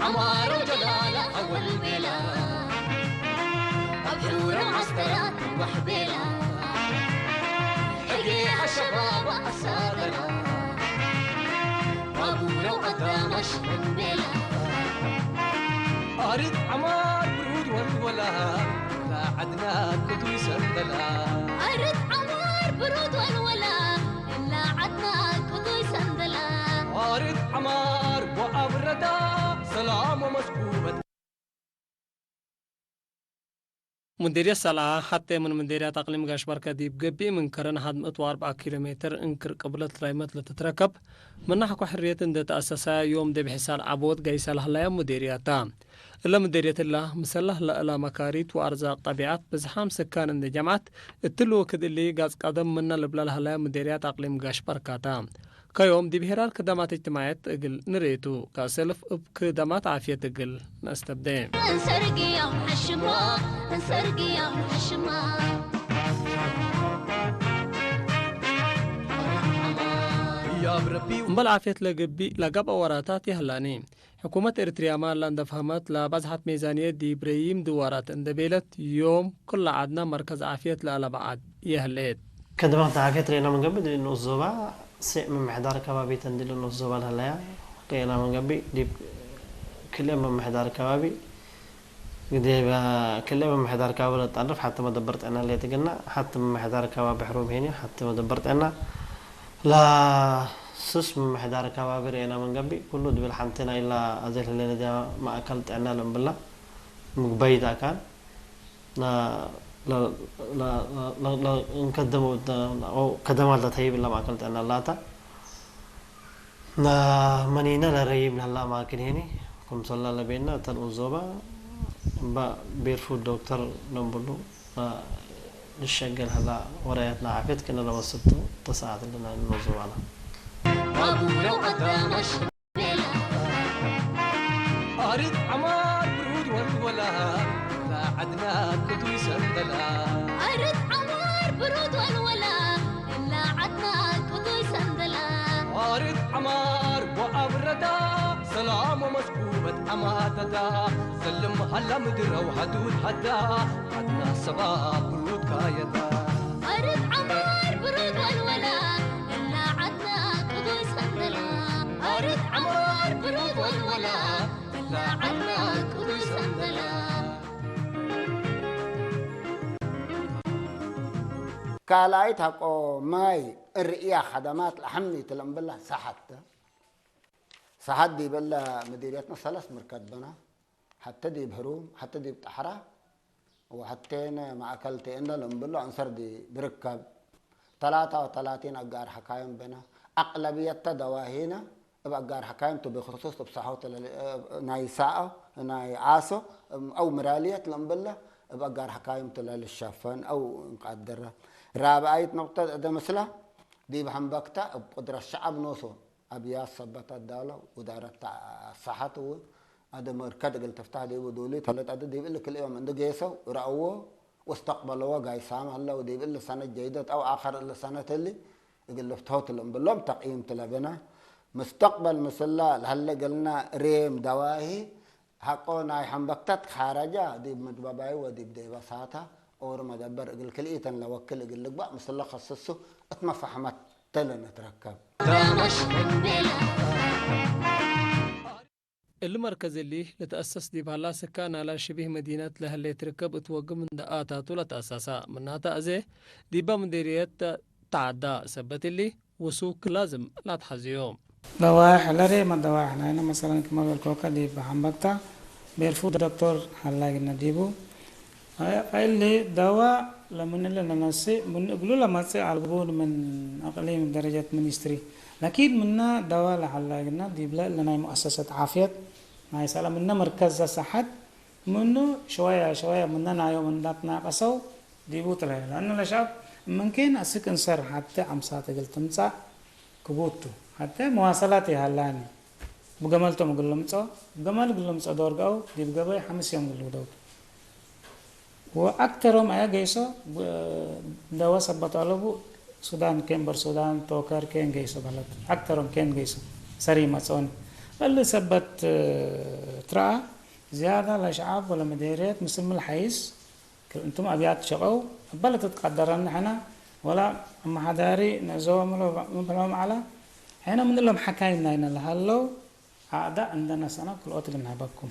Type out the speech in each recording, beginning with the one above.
عمار وجلالة أول بلا أبحور معسكرات وحبيلة حقيقة شباب أسادنا وابورا وقدامش من بلا أريد عمار برود والولا لا عدنا كدو سندلا أريد عمار برود والولا لا عدنا كدو سندلا أريد عمار وأبردا سلام ومسكوبة مديرية سلعة حتى من مديرية أقليم قاشبار كديب قبي من كرن حد 104 كيلومتر انكر قبل ترايمت لتتركب من نحكو حرية ان تأسسها يوم دي بحسال عبود قيسا لهلا مديرية تام إلا مديرية الله مسلح لألا مكاريت وأرزاق طبيعات بزحام سكان ان جامعات التلو كد اللي قاز قدم من لبلا لهلا مديرية أقليم قاشبار كتام كيوم دي بهرال كدامات اجتماعات اقل نريتو كاسلف كدامات عافية اقل نستبدين انسرقي يا محشمة انسرقي يا محشمة مبل عافية لقبي لقب أوراتات يهلاني حكومة إريتريا ما لان دفهمت لبزحت ميزانية دي بريم دوارات اندبيلت يوم كل عدنا مركز عافية لألا بعد يهليت كدمات عافية رينا من قبل إنه الزوبا سئ من محدار كبابي تندل إنه الزوبا الهلايا رينا من قبل دي كل من محدار كبابي دي كل من محدار كبابي تعرف حتى ما دبرت أنا اللي تقلنا حتى من محدار كبابي حروم هنا حتى ما دبرت أنا لا سس من محدار كبابي رينا من قبل كله دبل حنتنا إلا أزيل اللي دي ما أكلت أنا لم بالله مقبيدا كان لا لا لا لا لا نقدموا أو كدمات تهيب الله ما أكلت أنا لاتا لا منينا لا ريب لا ما كنيني كم صلى الله بينا تنوزوبا بيرفو دكتور نمبلو نشجع هلا ورايتنا عافيت كنا لو وصلتوا تساعد لنا نوزو على وابورا وقدامش أريد عمار برود والولا لا عدنا كدو سندلا أريد عمار برود والولا لا عدنا كدو سندلا أريد عمار وأبردا سلام ومسكوبة أماتدا سلم هلا مدرة وحدود حدا عدنا سباب برود كايدا أريد عمار برود والولا لا عدنا كدو سندلا أريد عمار برود والولا لا عدنا كدو سندلا كالايت هقو ماي الرئية خدمات الحمني تلمبلا صحت دي بلا مديريتنا ثلاث مركز بنا حتى دي بهروم حتى دي بتحرة وحتى مع أكلت إن لمبلا أنصر دي بركب 33 أجار حكايم بنا أغلبية دواهينا بأجار حكايم تبي خصوص بصحوت ناي ساعة ناي عاسو أو مرالية لمبلا بأجار حكايم تلا للشافان أو نقدر رابعية نقطة ده مثلا دي بحنبكتا بقدر الشعب نوصو أبيات صبت الدولة ودارت الصحة هذا مركز قلت تفتح دي ودولي ثلاث عدد دي بيقول لك اليوم عنده جيسو رأوه واستقبلوه جاي سامع الله ودي بيقول سنة جيدة أو آخر السنة اللي يقول له فتوت الأنبلوم تقييم تلبنا مستقبل مثلا هلا قلنا ريم دواهي حقونا حنبكتت خارجة دي مدباباي ودي بدي بساطة اور مدبر اقل كليتن لوكل اقل لك بقى مثل خصصه اتما فحمت تلن نتركب المركز اللي لتأسس دي بهلا سكان على شبه مدينة لها اللي تركب اتوقع من دقاتات ولا تأسسها منها تأزي دي بمديرية تعدى سبت اللي وسوق لازم لا تحزيهم دواح لري ما دواح هنا مثلا كما بالكوكا دي بحنبكتا بيرفو دكتور هلا نديبو اللي دواء لمن اللي ننسي من يقولوا لما تسي على القبول من أقليم درجة مينستري لكن منا دواء لحلاقنا دي بلا لنا مؤسسة عافية ما يسأل منا مركز صحة منه شوية مننا نايو من داتنا قصو دي بوتلا لأنه لشاب ممكن أسك انصر حتى عمسات قلت تمسا كبوتو حتى مواصلاتي هلاني بجمالته مقلمته بجمال قلمته دورقاو دي بجباي 5 يوم قلو دور وأكثرهم أيا جيسو دوا سبتالو السودان كين بر السودان توكر كين جيسو بلد أكثرهم كين جيسو سري مسون اللي ثبت ترى زيادة لشعب ولا مديريات مسلم الحيس انتم أبيات شقو بلا تتقدرن حنا ولا أما حداري نزوم ملهم على هنا من لهم حكاينا هنا لهالو أعداء عندنا سنة كل قتل نهبكم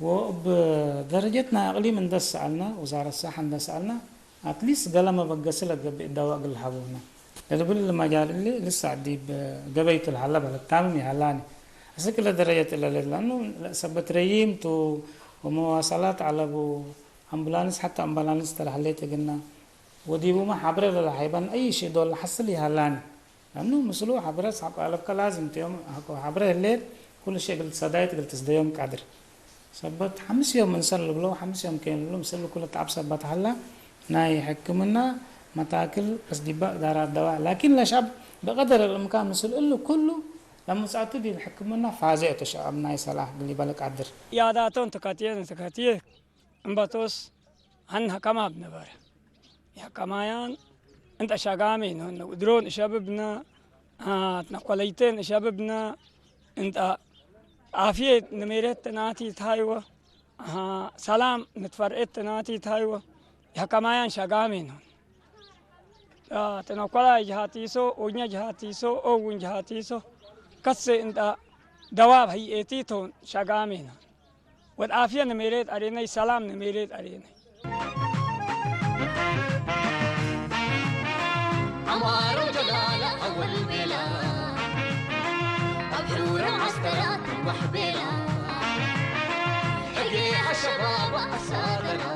وبدرجتنا أقلي من دس سألنا وزارة الصحة دس سألنا أتليس قال ما بقسلك الدواء قل حبونا لأنه بالمجال اللي لسه عدي بقبيت الحلا بلد تامي حلاني أسكل درجة إلا لأنه سبت ريمت ومواصلات على أبو أمبولانس حتى أمبولانس ترى حليت قلنا وديبو ما حبر ولا حيبان أي شيء دول حصل يهلاني لأنه مسلو حبر صعب على لازم تيوم حبر الليل كل شيء قلت صدايت قلت تسديوم قادر سبت 5 يوم نسلق له 5 يوم كان له مسلو كل تعب سبت حلا ناي حكمنا متاكل بس دباء دار الدواء لكن الشعب بقدر الامكان مسل له كله لما ساعتو دي الحكمنا فازئت الشعب ناي صلاح اللي بالك قدر يا داتون تكاتيه امباتوس هن حكما بنبر يا كمايان انت شاقامي انه درون شبابنا تنقليتين شبابنا انت عافية نميرت تناتي تايوه سلام نتفرقت تناتي تايوه يا كمايان شاقامي تنقلا جهاتيسو ونيا جهاتيسو او ون جهاتيسو كسي انت دواب هيئتي تون شاقامي والعافية نميرت أريني سلام نميرت أريني عمار وجلالة أول بلا أبحور معسكرات وحبيلة حقيقة شباب أسادنا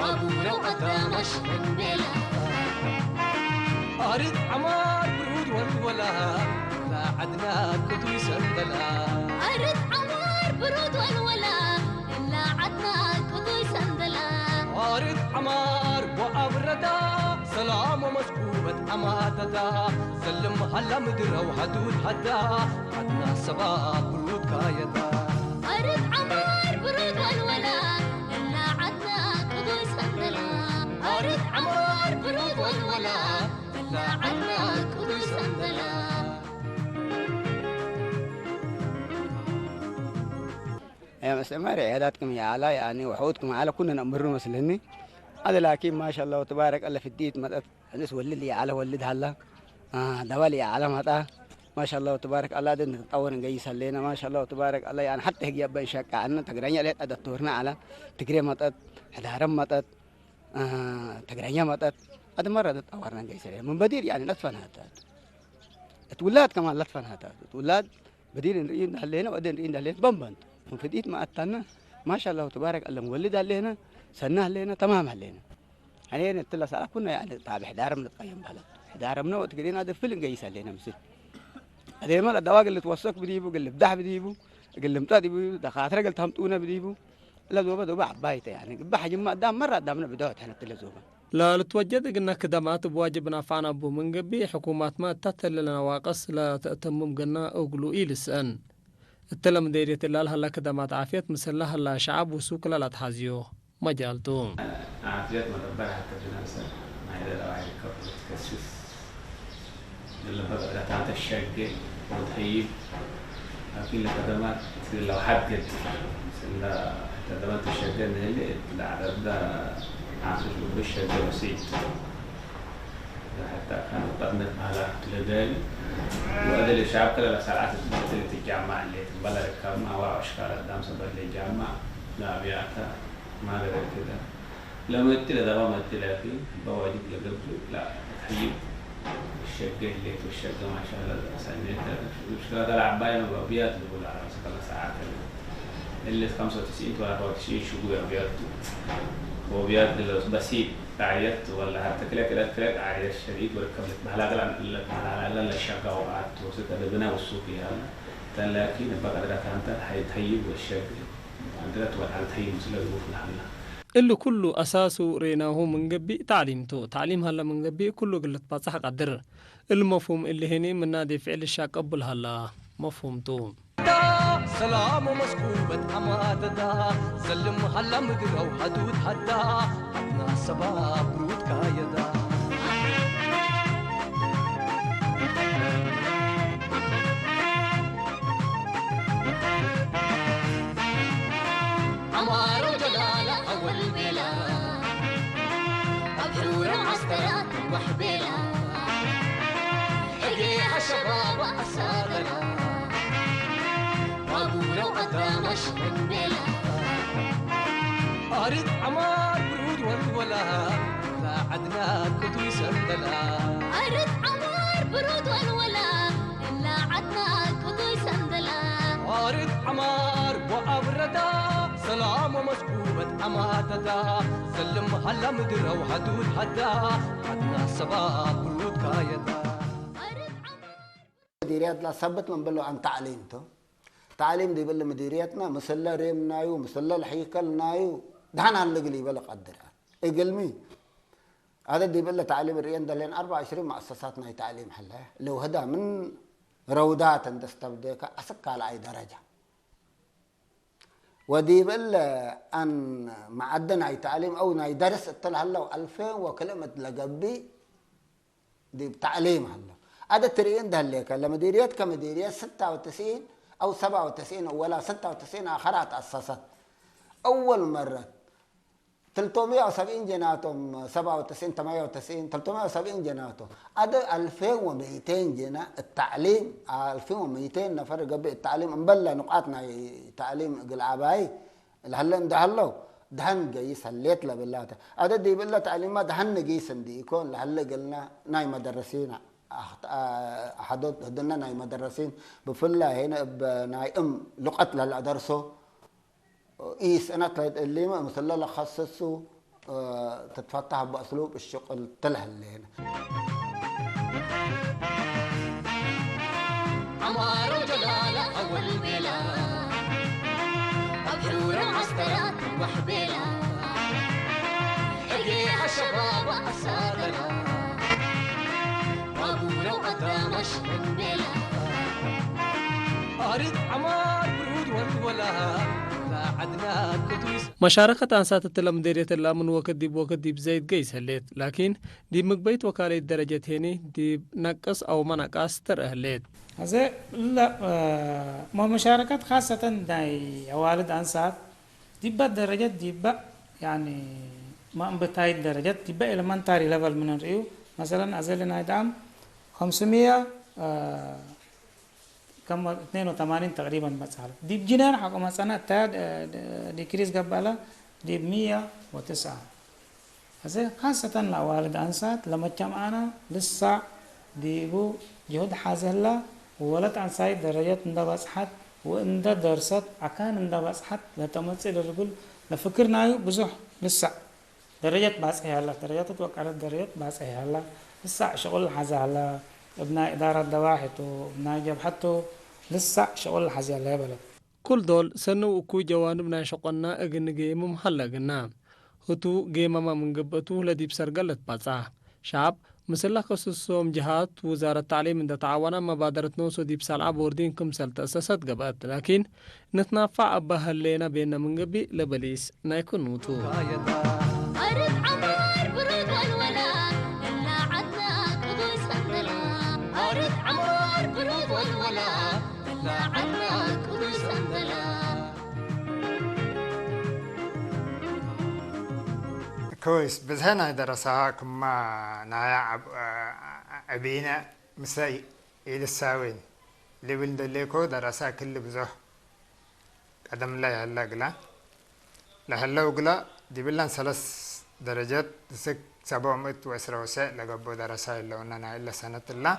وابورة وقدامش من بلا أريد عمار برود والولا لا عدنا كدو سندلا أرد عمار برود والولا إلا عدنا كدو سندلا أريد عمار وأبردا سلام ومسكوبة أماتدا سلم هلا مدرة وحدود حدا عدنا سباب برود كايدا أرد عمار برود والولا إلا عدنا كدو سندلا أرد عمار برود والولا إلا عدنا كدو سندلا يا مستمر عياداتكم يا علا يعني وحودكم على كنا نأمرنا مثلني هذا لكن ما شاء الله وتبارك الله في الديت مدت الناس ولد لي على ولد هلا دوالي على متى ما شاء الله وتبارك الله ده نتطور نجيس لنا ما شاء الله وتبارك الله يعني حتى هي بين شك عنا تقرأني عليه أدتورنا على تقرأ متت حدارم متت تقرأني متت هذا مرة تطورنا نجيس لنا من بدير يعني لطفنا هذا تولاد كمان لطفنا هذا تولاد بدير نريد هلنا وبعدين نريد هلنا بمبند فديت ما أتنا ما شاء الله وتبارك الله مولد علينا سنة علينا تمام علينا يعني نتلا ساعة كنا يعني تابع حدارم نتقيم بلد حدارمنا وتقدرين هذا فيلم جايس علينا مثل هذه ما الدواء اللي توثق بديبو اللي بدح بديبو اللي متادي بديبو دخاترة قلت همتونا بديبو لا دوبا دوبا عبايته يعني بحجم ما دام مرة دامنا بدوت احنا تلا زوبا لا لتوجد قلنا كدمات بواجبنا فانا ابو من قبي حكومات ما تتل لنا واقص لا تأتمم قلنا اوغلو إيلسان التلم ديرية اللال هلا كدمات عافية مثل هلا شعب وسوق لا تحازيو مجالتهم عافية مدبرة حتى جناسة ما يدل على كبر تكسس اللي بدأ تعطي الشقة وتهيب لكن الخدمات لو حدد مثل خدمات الشقة اللي العدد عاصف بالشقة بسيط حتى كانت قدمت على تلدال وهذا اللي شعب كلا ساعات اللي تجمع اللي تبلغ كم أو أشكال الدم صدر اللي جمع لا بيعتها ما غير كذا لما تلا دوا ما تلا في بواجب لقبل لا تهيب الشقة اللي والشقة ما شاء الله سنتها مشكلة العباية مبابيات بقول على سكال ساعات اللي 95 و 94 شغل أبيات وبيات بسيط عيات ولا حتى كلا عيات الشديد وركبت بهلا الشقة وقعدت وصلت لبناء والسوق هذا لكن بقى قدرت أنت هيتهيب والشقة قدرت ولا هيتهيب مثل الظروف الحالة اللي كله أساسه ريناه من قبي تعليمته تعليم هلا من قبي كله قلت بصح قدر المفهوم اللي هني من نادي فعل الشاق قبل هلا مفهومته سلام ومسكوبة أماتدا سلم هلا مدرة وحدود حدا عدنا سباب برود كايدا وقدامش من بلا أريد عمار برود والولا لا عدنا كتوي سندلا أرد عمار برود والولا إلا عدنا كدوي سندلا أريد عمار وأبردا سلام ومسكوبة أماتدا سلم هلا مدرة وحدود حدا عدنا سباب برود كايدا مديريات لا ثبت من بلو عن تعليمته تعليم دي بل مديرياتنا مسلا ريم نايو مسلا الحيكل نايو دهنا اللي بلا قدر اقلمي هذا دي بل تعليم الريان دلين 24 مؤسساتنا تعليم حلها لو هدا من رودات تستبديك اسك على اي درجه ودي بل ان معدنا اي تعليم او ناي درس طلع هلا 2000 وكلمه لقبي دي بتعليم هلا هذا التريين ده اللي كان مديريات كمديريات 96 او 97 ولا 96 اخرها تاسست اول مره 370 جناتهم 97 98 370 جناتهم هذا 2200 جنا التعليم 2200 نفر قبل التعليم مبلى نقاطنا تعليم قلعباي هلا ده دهن جيس هليت له بالله هذا دي بالله تعليم ما دهن جيس دي يكون هلا قلنا ناي مدرسين حدود هدنا ناي مدرسين بفلا هنا بناي لقت له درسه إيس أنا اللي ما مثلا لخصصه تتفتح بأسلوب الشغل تله اللي هنا عمار وجلالة أول بلا أبحور عسكرات وحبيلا حقيقة شباب أسادنا وأبونا وقدامش من بلا أريد عمار برود والولا مشاركة أنسات التلمديرية اللامن وكديب زيد قيس هليت لكن دي مقبيت وكالة درجة هيني دي نقص أو ما نقص تر أهليت هذا لا ما مشاركات خاصة داي والد أنسات ديبا درجات ديبا يعني ما بتاعي درجات ديبا إلمنتاري ليفل من الريو مثلا أزلنا دام 500 كم 82 تقريبا بس حالة ديب جنان حق مثلا تاد ديكريس قبله ديب 109 هذا خاصة لوالد أنسات لما كم أنا لسه ديبو جهد حازلا وولد أنسات درجات ندبس حد وإندا درست أكان ندبس حد لتمثل الرجل لفكرنا بزح لسه درجات بس هي الله درجات توقع درجات بس هي الله لسه شغل حازلا ابناء إدارة دواحت وابناء جبحته لسه شغل حزي الله بلد كل دول سنو وكو جوانبنا شقنا أجن جيم محلقنا هتو جيم ما من قبته لدي بسرقلت بصح شعب مثل خصوصهم جهات وزارة التعليم عند تعاون مبادرة نوسو دي بسالعة بوردين كمسل تأسست قبات لكن نتنافع أبها اللينا بين من قبي لبليس نايكون نوتو أرد عمار برود والولا إلا عدنا كدوي سندلا أرد عمار برود والولا إلا عدنا كدوي سندلا كويس بس هنا درسها كما نايا أبينا مساي إلى الساوين اللي ولد ليكو درسها كل بزح قدم لا هلا قلا لا هلا وقلا دي بلان 3 درجات 700 وأسرة وساء لقبو درسها إلا وننا إلا سنة الله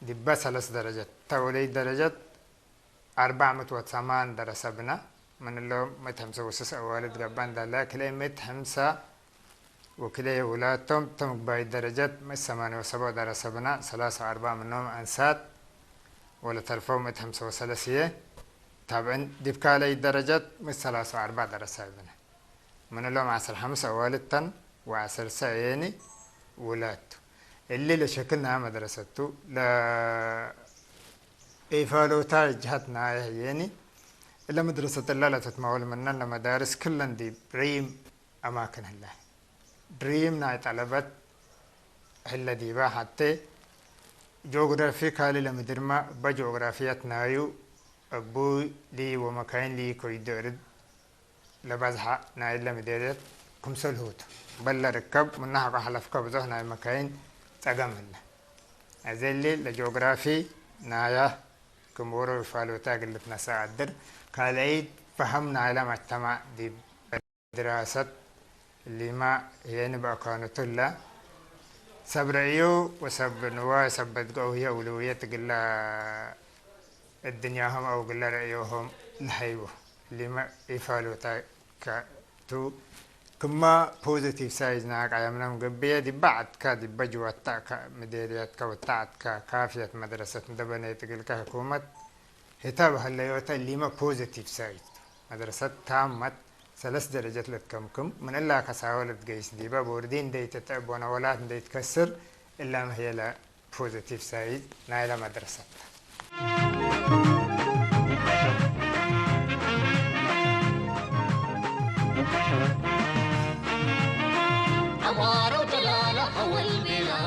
دي بس 3 درجات تولي درجات 408 درسة بنا من اللي متهمسة وسس والد قبان دالا كلي متهمسة وكلي ولادهم تم باي درجات مس 8 درسة بنا 3 4 منهم أنسات ولا ترفوا متهمسة وسلسية طبعا دي بكالي درجات مس 3 4 درسة بنا من اللي عسر 5 والدتن وعسر سعيني ولادته اللي لشكلنا مدرسته لا إيفالو تاج جهتنا يعني إلا مدرسة الله لا تتمول منا لمدارس كلن دي بريم أماكن الله بريم ناي طلبت هلا دي با حتى جغرافي كالي لمدرما بجغرافيات نايو أبو لي ومكان لي كوي دورد لبزحة ناي لمدارس كمسل هوت بلا ركب منها حلف كبزه ناي مكان تقام الله أزلي لجغرافي نايا كمورو يفعلوا تاقل نساء الدر كالعيد فهمنا على مجتمع دي دراسة اللي ما يعني بقى كانت الله سبرعيو وسب نوا سبت قوية أولوية تقول الدنيا هم أو قل رأيوهم لحيوه اللي ما يفعلوا تو كما بوزيتيف سايز ناك عيامنا مقبية دي بعد كادي بجوة تاك مديريات كوتاعت كافية مدرسة دبنة تقول كحكومة هتابها اللي يوتا اللي ما بوزيتيف سايز مدرسة تامت 3 درجات لتكمكم من الله كساولة جيس ديبا بوردين دي تتعب ونولات دي تكسر إلا ما هي لا بوزيتيف سايد نايلة مدرسة عمار وجلالة أول بلا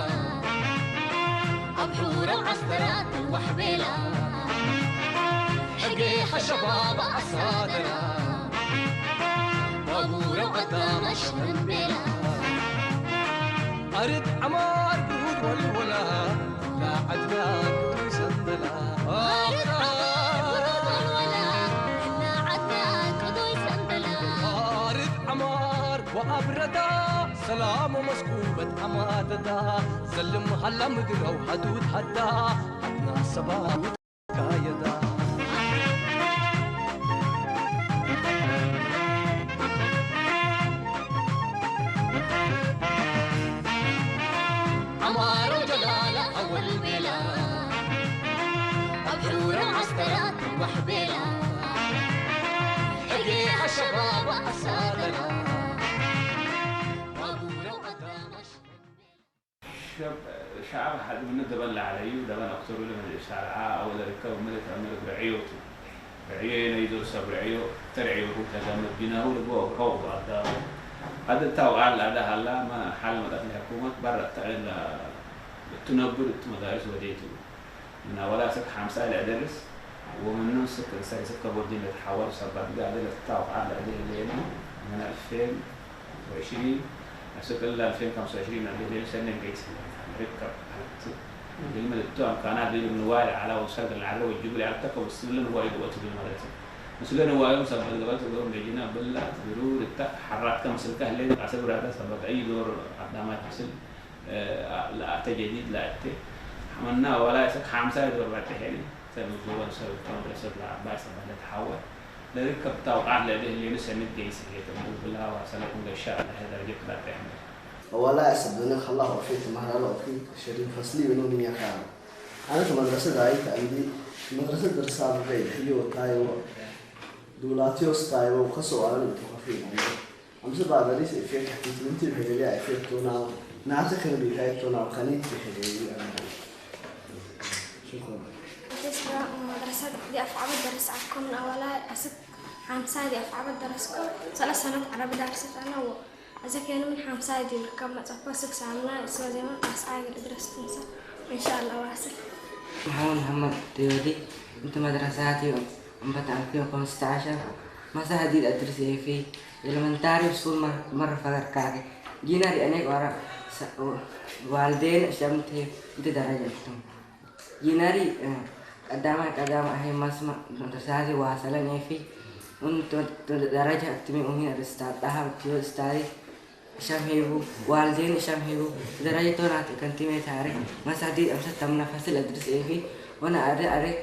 أبحورة وعسكرات وحبيلة حقيح الشباب أصادرة وابورة وقدام أشهر بلا أرد عمار برود والولا لا عدناك ويسندلا أرد عمار برود والولا لا عدناك ويسندلا أرد عمار وأبردا سلام ومسكوبة أماددا سلم هلا مدرة وحدود حدا عدنا سباب كايدا عمار وجلالة أول بلا أبحورة وعسكرات وحبيلة حقيح الشباب أسادنا وابورة وقدام شعب حد من دبل عليه دبل أكثر من الإشارة أو ذلك وملك أمريك بعيوته بعيين يدور سبعيو ترعيو كذا بيناه ولبوا كوب هذا التو على هذا ما حال مدرسة الحكومة برا تعالى تنبر المدارس وديته من أولها سك 5 الأدرس ومن نص سك بوردين يتحول سبعة قاعدة التو على هذه من 2020 سك إلا 2025 هذه سنة جيت ركب لما التوم كان هذا من واقع على وسائل العلو والجبل على تكو السلم هو يقوى في المدرسة مسلنا هو يوم سبب الغلط ودور بيجينا بلا ضرور حرات كم سلكه اللي عسبر هذا سبب أي دور عدامات مسل لا تجديد لا عملنا ولا يسك 5 دور بعد حين سبب جوان سبب مدرسة العباس سبب تحول لركب توقع لده اللي نسميه جيس هي تقول بالله وسلكم الشارع هذا رجع بعد حين ولا أسبنا خلاص وفيت مهلا وفيت شريف فصلي ونون يا خال أنا في مدرسة دايت عندي مدرسة دراسات بعيد حلو تايو دولاتيوس تايو وخسوا على التوفيق عم سبعة دريس إفيك حكيت منتي بحجلي إفيك تونا نعتقد بحاجة تونا وخنيت بحجلي شكرا. بالنسبة لمدرسة دي أفعال الدرس عكم من أولها أسد خمسة دي أفعال الدرس كم 3 سنوات عربي درست أنا إذا كانوا من 5 دي كم تفصل سامنا سوى زي ما أسعى درست إن شاء الله واصل. محمد تيودي أنت مدرساتي أنبت 2015 مسا هدي أدرس في elementary school مرة فدر كاري جينا دي أنيك ورا والدين شمتي أنت درجة تم جينا دي قدام هي مسمى مدرساتي واصلة في أنت درجة أكتمي أمين أرستاد أهم تيو استادي شام هيبو والدين شام هيبو درجة تونا كنتي متعرف مسا هدي أمس تمنا فصل أدرس في وأنا أري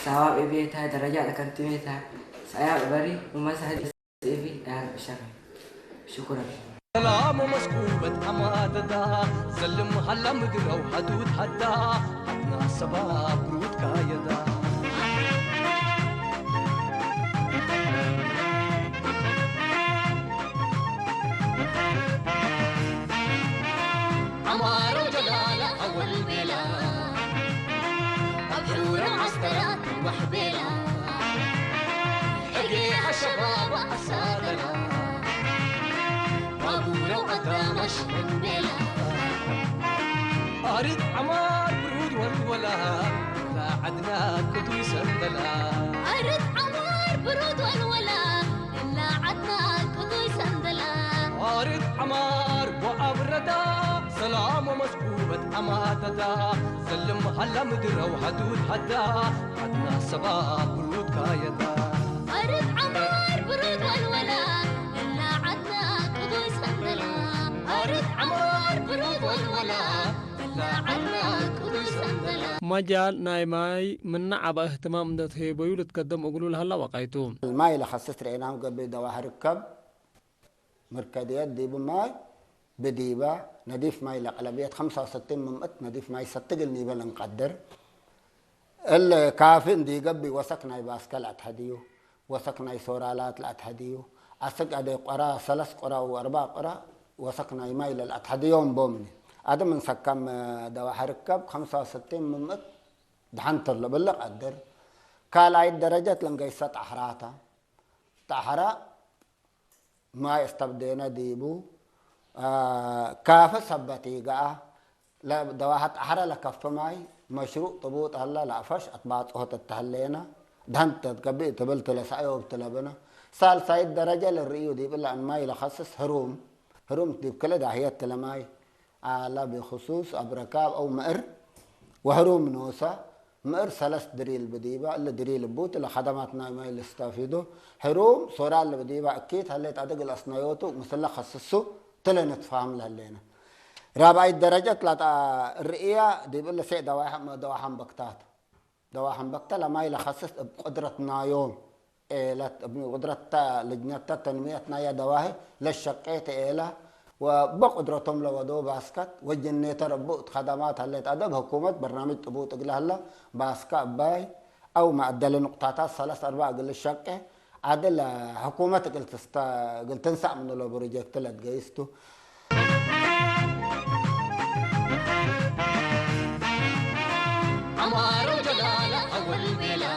سواب إبيتها درجة كنتي متعرف saya beri rumah saya di TV dan bersama. شكرا. سلام مسكوبة أمادة سلم هلا مدرة وحدود حدا عدنا سباب برود كايدا عمار وجلالة أول بلا أبحورة وعسكرات وحبيلة حقيح الشباب أسادنا وابورة وقدام أشهر بلا أريد عمار برود والولا لا عدنا كدو سندلا أريد عمار برود والولا لا عدنا كدو سندلا أريد عمار وأبردا سلام ومسكوبة أماتدا سلم هلا مدرة وحدود حدا عدنا سباب برود كايدا أرد عمار برود والولا إلا عدنا قضوي سندلا أرد عمار برود والولا إلا عدنا قضوي سندلا مجال نايماي من نعب اهتمام دت هي بيولد قدم أقولوا لها لا وقعتهم الماي اللي خصصت رينام قبل دواء ركب مركزيات ديب ماي بديبة نضيف ماي لقلبية 65 ممت نضيف ماي ستقل نيبل نقدر الكافن دي قبل وسكنا باسكال أتحديو وسكنا سورالات الأتحديو أسق أدي قرا 3 قرا و4 قرا وسكنا ماي للأتحديو بومني هذا من سكم دواء ركب 65 ممت دحنتر لبلق قدر قال عيد درجات لنقيسات أحراتا تحرا ما استبدينا ديبو كافة سبتي قاء لا دواحت أحرا لكف ماي مشروع طبوط هلا لا فش أطباط أهت التهلينا دهنت تقبي تبلت لسعي وبتلبنا سال سايد درجة للريو ديب إلا أن ماي لخصص هروم ديب كل داهيات تلماي على بخصوص أبركاب أو مئر وهروم نوسا مئر 3 دريل بديبة إلا دريل بوت إلا خدماتنا ما اللي استفيدوا هروم صورة اللي بديبة أكيد هليت أدق الأصنايوتو مثل خصصو تلا نتفاهم لهلينا رابع الدرجة طلعت الرئية ديب إلا سي دواحن بكتات دواحن بكتا لما إلا خصص بقدرتنا يوم بقدرة لجنة تنميتنا يا دواهي للشقيت إيلا وبقدرتهم لودو باسكت والجنيتر بوت خدمات هلت أدب حكومة برنامج تبوت أقل هلا باسكت باي أو معدل نقطات 3 4 أقل الشقة عدل حكومة قلت تنسع من لو بروجيكت لا تقيستو عمار وجلالة أول بلا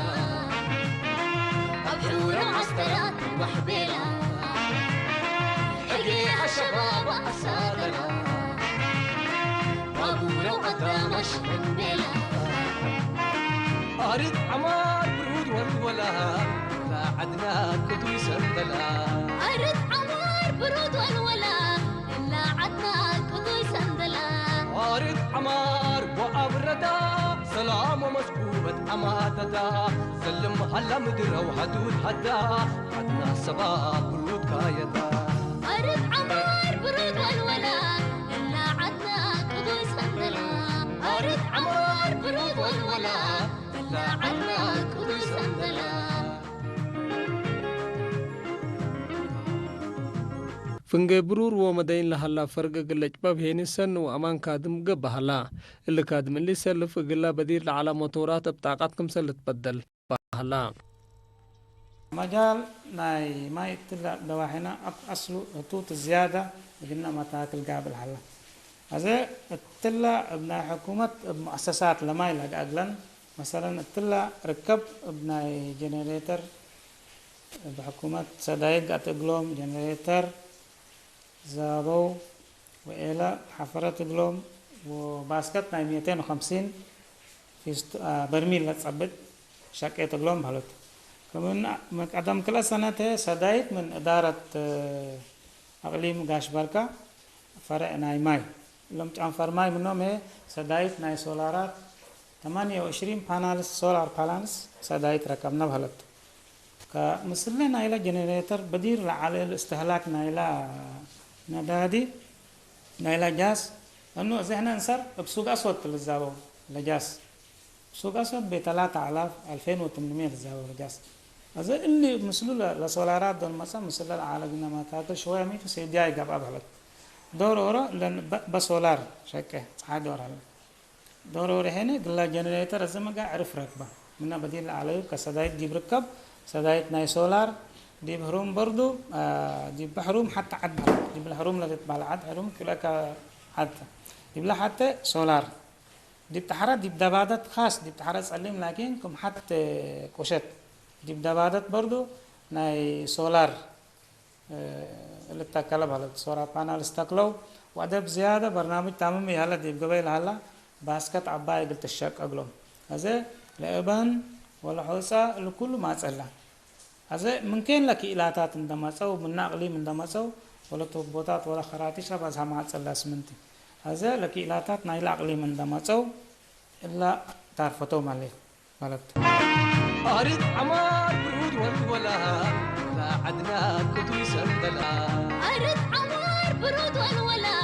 أبحور عسكرات وحبيلا حقيقة شباب أسادنا وابورا وقدامش من بلا أرد عمار برود والولا لا عدنا كدوي سندلا أرد عمار برود والولا إلا عدنا كدوي سندلا أرد عمار وأبردا سلام ومسكوبة أماتدا سلم هلا مدرة وحدود حدا عدنا سباب برود كايدا أرد عمار برود والولا إلا عدنا قضوي سندلا أرد عمار برود والولا إلا عدنا قضوي سندلا فنجي برور ومدين لهلا فرق قلج باب هينسن وأمان كادم قب هلا اللي كادم اللي سلف قلا بديل على موتورات بطاقتكم سلت بدل هلا مجال ناي ما يتلا دواحنا أصله هتوت الزيادة قلنا ما تاكل قابل هلا هذا التلا ابن حكومة مؤسسات لما يلقى أقلن مثلا التلا ركب ابن جنريتر بحكومة سدايق أتقلوم جنريتر زابو وإلى حفرات قلوم وباسكت 250 في برميل لتصبت شاكيت قلوم بحلوت كمان قدم كل سنة سدايت من إدارة أقليم غاش بركة فرع ناي ماي لم تعن فرماي منهم سدايت ناي سولارات 28 بانالس سولار بانالس سدايت ركبنا بحلوت كمثلنا نايلا جنريتر بدير على الاستهلاك نايلا ندادي نايلا جاس أنه زهنا نصر بسوق أسود للزاوية لجاس سوق أسود ب 3000 2800 للزاوية لجاس هذا اللي مسلول لسولارات دون مثلا مسلول على قلنا ما تاكل شوية ميت سيدياي قاب أبهلت دور ورا لأن بسولار شكله عاد ورا دور ورا هنا قلنا جنريتر الزمن قاعد عرف ركبه منا بديل عليه كسدايت جيب ركب سدايت ناي سولار دي بحروم برضو دي بحروم حتى عد دي بالحروم لا تتبع عد حروم كلها عد دي بلا حتى سولار دي بتحرك دي بدبادات خاص دي بتحرك سليم لكن كم حتى كوشت دي بدبادات برضو ناي سولار اللي تكلم على سولار بانل استقلوا وأدب زيادة برنامج تمام يهلا دي قبيل هلا باسكت عباية قلت الشك أقلهم هذا لأبان ولا حوسة لكل ما تسأله هذا ممكن لك إلاتات عندما تسوي من نقلي من عندما تسوي ولا تربطات ولا خرائط بس هم تسأله اسمنتي هذا لكي لا تاتنا إلى أقليم من دماتو إلا تعرفتو مالت أرد عمار برود والولا لا عدنا كتو سندلا أرد عمار برود والولا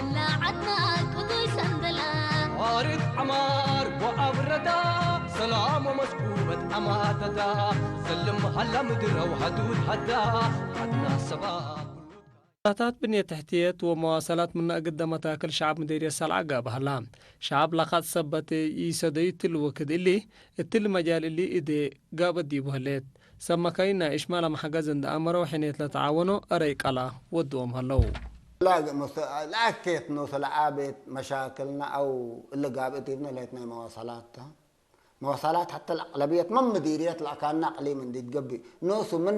إلا عدنا كتو سندلا أرد عمار وأبردا سلام مسكوبة أماتدا سلم هلا مدرة وحدود هدا عدنا سباب تات بنية تحتيات ومواصلات من قدمت كل شعب مديرية سلعة بهلا شعب لقد ثبت يسدي الوقت اللي التل مجال اللي إذا قابت دي بهلات سما كاينا إشمال محجزن أمره حين يتعاونوا أريك على ودوم هلو لا كيف نوصل عابت مشاكلنا أو اللي قابت ابن ليتنا مواصلات حتى الأغلبية من مديريات الأكان نقلي من دي تقبي نوصل من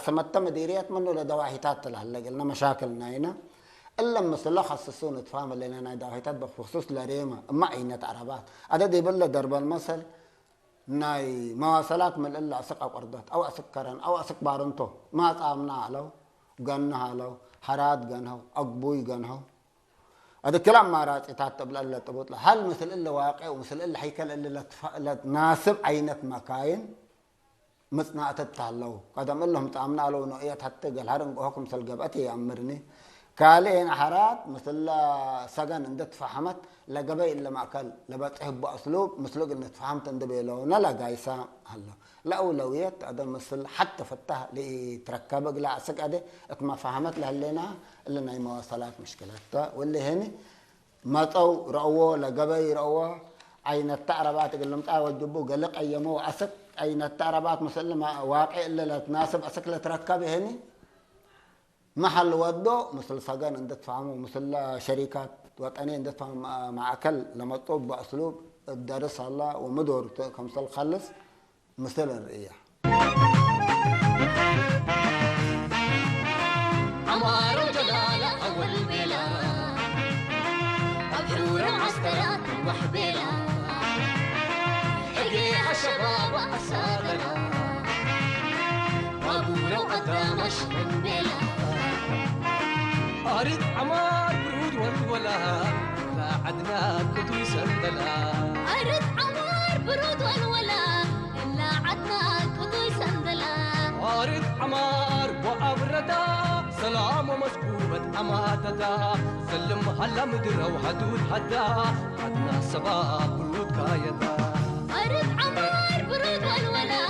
سمت مديريات منه لدواحيتات هلا قلنا مشاكلنا هنا إلا مثل خصصون تفهم اللي لنا دواحيتات بخصوص لريمة ما عينة عربات هذا دي بلا درب المثل ناي مواصلات من إلا أسق أقردات أو أسق كرن أو أسق بارنتو ما طعمنا له قنها له حرات قنها أقبوي قنها هذا كلام ما رات يتعتب لله تبوت له هل مثل إلا واقع ومثل إلا حيكل إلا تناسب عينة مكاين مثنى أتتعلو قدم لهم تعمنا له نوعية حتى قال هرم حكم سلقبتي يأمرني كالين حرات مثل سجن إن تفهمت لقبي إلا ما أكل لبتحب أسلوب مسلوق إن تفهمت إن دبيلو نلا جايسا هلا لا أولويات هذا مثل حتى فتح لتركب قلا أسك هذا ما فهمت لهلنا إلا ناي مواصلات مشكلات واللي هني ما تو رأوه لقبي رأوه عين التعربات قلهم تعود جبو قلق أيامه أسك عين التعربات مثل ما واقع إلا لا تناسب أسك لتركب هني محل ودو مثل سجن إن تفهموا مثل شركات وطنية إن تفهم مع أكل لما تطوب بأسلوب الدرس الله ومدور كمثل خلص مثل الرياح عمار وجلالة أول بلا أبحور معسكرات وحبيلة حقيقة شباب وأسادنا وأبونا وقدامش من بلا أرد عمار برود والولا لا عدنا كتو سندلا أرد عمار برود والولا إلا عدنا كتو سندلا أرد عمار وأبردا سلام مسكوبة أماتدا سلم هلا مدرة وحدود هدا عدنا سباب برود كايدا أرد عمار برود والولا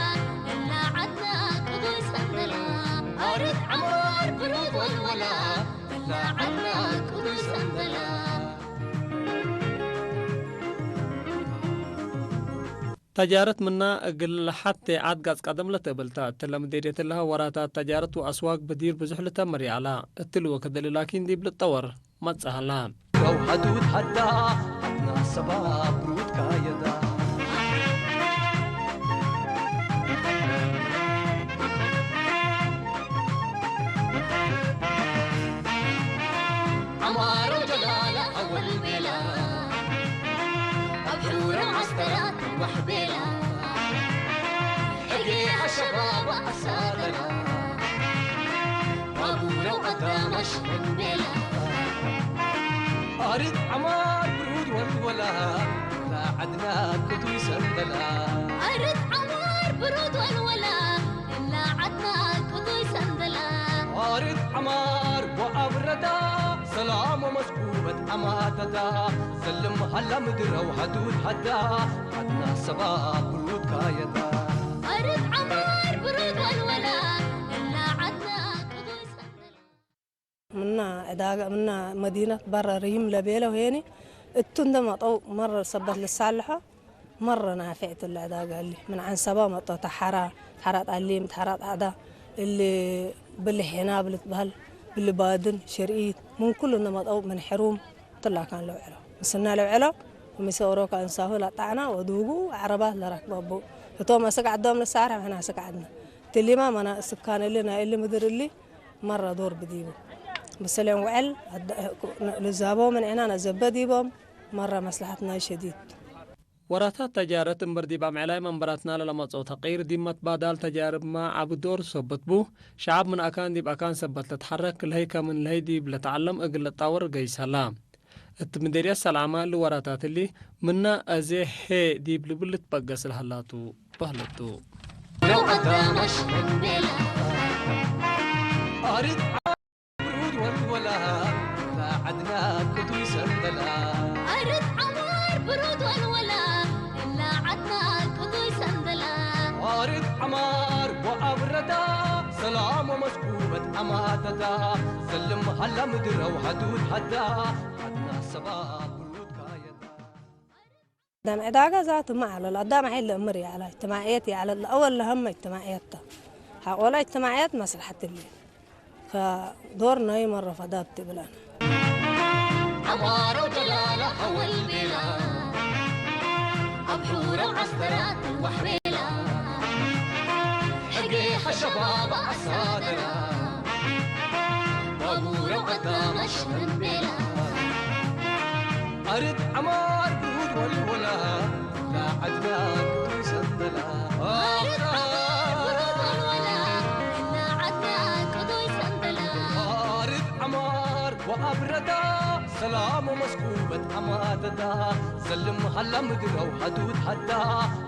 إلا عدنا كتو سندلا أرد عمار برود والولا إلا عدنا كتو سندلا تجارت منا قل حتى عاد قاس قدم لتبلتا تلم ديريت لها وراتا تجارت وأسواق بدير بزحلة مري على التلوة كذا لكن دي بالتطور ما تسهلا لو حدود هدا عدنا سباب برود كايدا عمار وجلالة أول بلا أبحور معسكرات وحبيلة حقيقة شباب وأسادنا وأبونا وقدامش من بلا أرد عمار برود والولا لا عدنا كتو سندلا أرد عمار برود والولا إلا عدنا كتو سندلا أرد عمار وأبردا سلام مسكوبة أماتدا سلم هلا مدرة وحدود هدا عدنا سباب برود كايدا أرد عمار برود والولا إلا عدنا كتو سندلا منا عداقة منا مدينة برا ريم لبيلة وهيني التندة مطو مرة صبت للصالحة مرة نافعت العداقة اللي من عن سبا مطو تحرات عليم تحرات أعداء اللي باللي حناب بهل باللي بادن شرقيت من كلنا مطو من حروم طلع كان لو علا وصلنا لو علا ومسوروك انساهو لا طعنا ودوغو عربات لركبابو فتو ما سقع دوم للسارة احنا سقعدنا تلي ما منا سكان اللي مدر اللي مرة دور بديبو بس اليوم وعل لزابو من عنانا زبديبهم مرة مصلحتنا شديد وراتات تجارة بردي بعملاي منبراتنا لما تصوت غير ديمت بادال تجارب ما عبدور صبت بو شعب من أكان ديب أكان سبت لتحرك الهيكا من الهيدي بلتعلم أقل الطاور قي سلام التمديرية السلامة اللي وراتات اللي منا أزيه هي ديب لبلت بقس الهلاتو بهلتو لو أدامش من بلا أريد برود والولا لا عدنا كدو سندلا أرد عمار برود والولا إلا عدنا كدو سندلا أريد عمار وأبردا سلام ومسكوبة أماتدا سلم هلا مدرة وحدود حدا عدنا سباب برود كايدا دام عداقة ذات ما على القدام عيل أمري على اجتماعياتي على الأول لهم اجتماعياتها ولا اجتماعيات مصلحة الليل فدورنا أي مرة فدابت بلانا عمار وجلالة أول بلا أبحورة وعسكرات وحميلة حقيقة شباب أسادنا بابورة وقدامش من بلا أرد عمار برود والولا لا عدنا كدو سندلا أرد عمار برود والولا إلا عدنا كدو سندلا أرد عمار وأبردا سلام ومسكوبة أماتدا سلم هلا مدرة وحدود حدا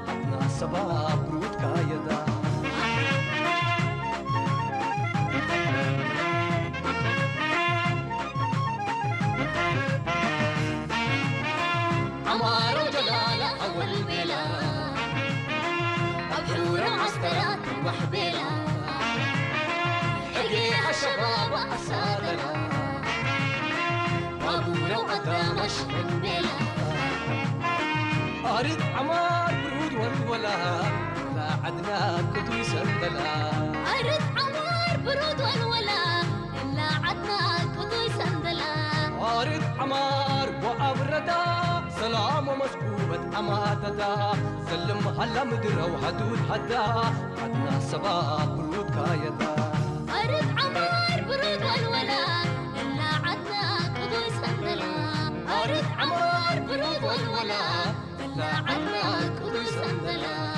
عدنا سباب برود كايدا عمار وجلالة أول بلا أبحورة وعسكرات وحبيلة حقيقة شباب أسادنا بابورة وقدامش من بلا أريد عمار برود والولا لا عدنا كدو سندلا أرد عمار برود والولا إلا عدنا كدو سندلا أريد عمار وأبردا سلام ومسكوبة أماتدا سلم هلا مدرة وحدود حدا عدنا سباب برود كايدا أرد عمار برود والولا إلا عدنا كدو سندلا أرد عمار برود والولا إلا عدنا كدو سندلا